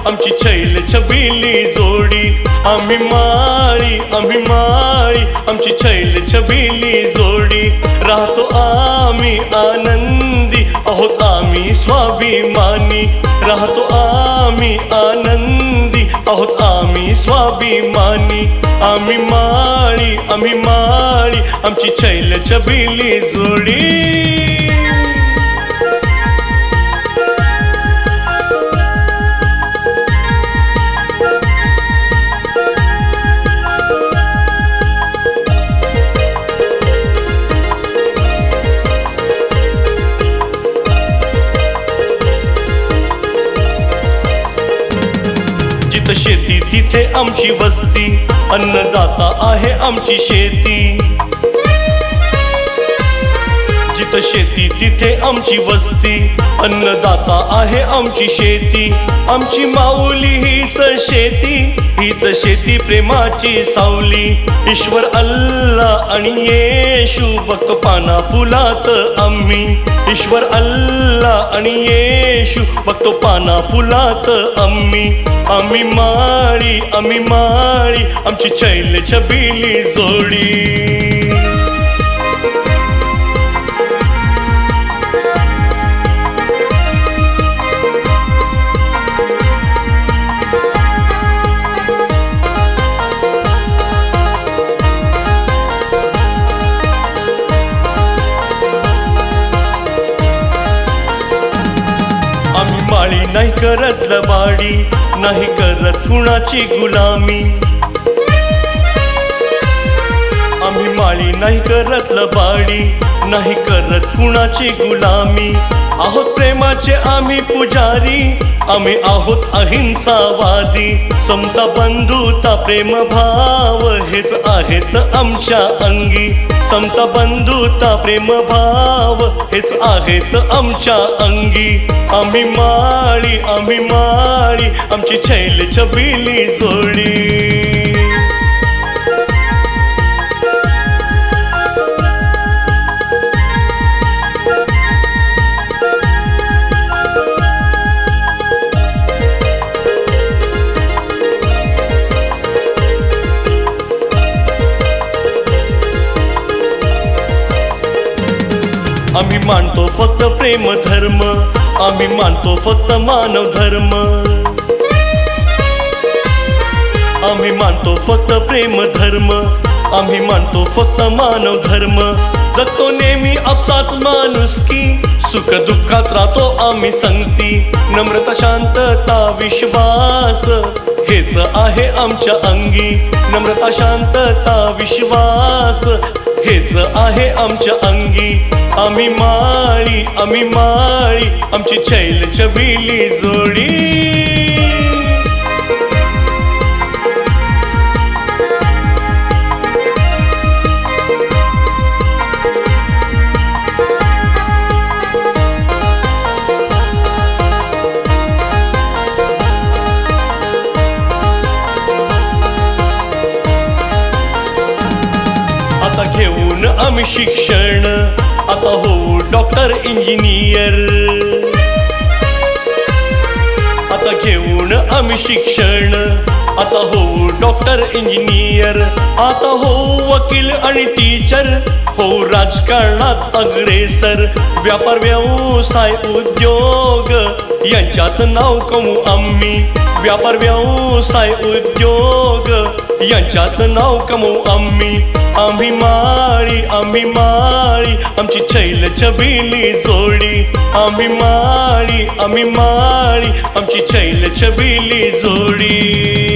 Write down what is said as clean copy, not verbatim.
आमची छैल छबिली जोडी। आम्ही माळी आमची छैल छबिली जोडी। राहतो आम्ही आनंदी आहोत आम्ही स्वाभिमानी। राहतो आम्ही आनंदी आहोत आम्ही स्वाभिमानी। आम्ही माळी आमची छैल छबिली जोडी। शेती तिथे आमची वस्ती, अन्नदाता आहे आमची शेती। जिथं शेती तिथे आमची वस्ती, अन्नदाता आहे आमची शेती। आमची माऊली हीच शेती प्रेमाची सावली। ईश्वर अल्लाह आणि येशू बघतो पाना फुलात आम्ही। ईश्वर अल्लाह आणि येशू बघतो पाना फुलात आम्ही। आम्ही माळी आमची छैल छबिली जोडी। माळी नाही करत लबाडी, नाही करत कुणाची गुलामी। आम्ही माळी नाही करत लबाडी, नाही करत कुणाची गुलामी। आहोत प्रेमाचे आम्ही पुजारी, आम्ही आहोत अहिंसावादी। समता बंधुता प्रेम भाव हेच आहेत आमच्या अंगी। समता बंधुता प्रेम भाव हेच आहेत आमच्या अंगी। आम्ही माळी आमची छैल छबिली जोडी। आम्ही मानतो फक्त प्रेम धर्म, आम्ही मानतो फक्त मानव धर्म। आम्ही मानतो फक्त प्रेम धर्म, आम्ही मानतो फक्त मानव धर्म। जगतो नेहमी आपसात माणुसकी, सुख दुःखात राहतो आम्ही संगती। नम्रता शांतता विश्वास हेच आहे आमच्या अंगी। नम्रता शांतता विश्वास हेच आहे आमच्या अंगी। आम्ही माळी आमची छैल छबिली जोडी। आता घेऊन आम्ही शिक्षण, आता होऊ डॉक्टर इंजिनियर। आता घेऊन आम्ही शिक्षण, आता होऊ डॉक्टर इंजिनियर। आता होऊ वकील आणि टीचर, होऊ राजकारणात अग्रेसर। व्यापार व्यवसाय उद्योग यांच्यात नाव कमवू आम्ही। व्यापार व्यवसाय उद्योग यांच्यात नाव कमवू आम्ही। आम्ही माळी आमची छैल छबिली जोडी। आम्ही माळी आमची छैल छबिली जोडी।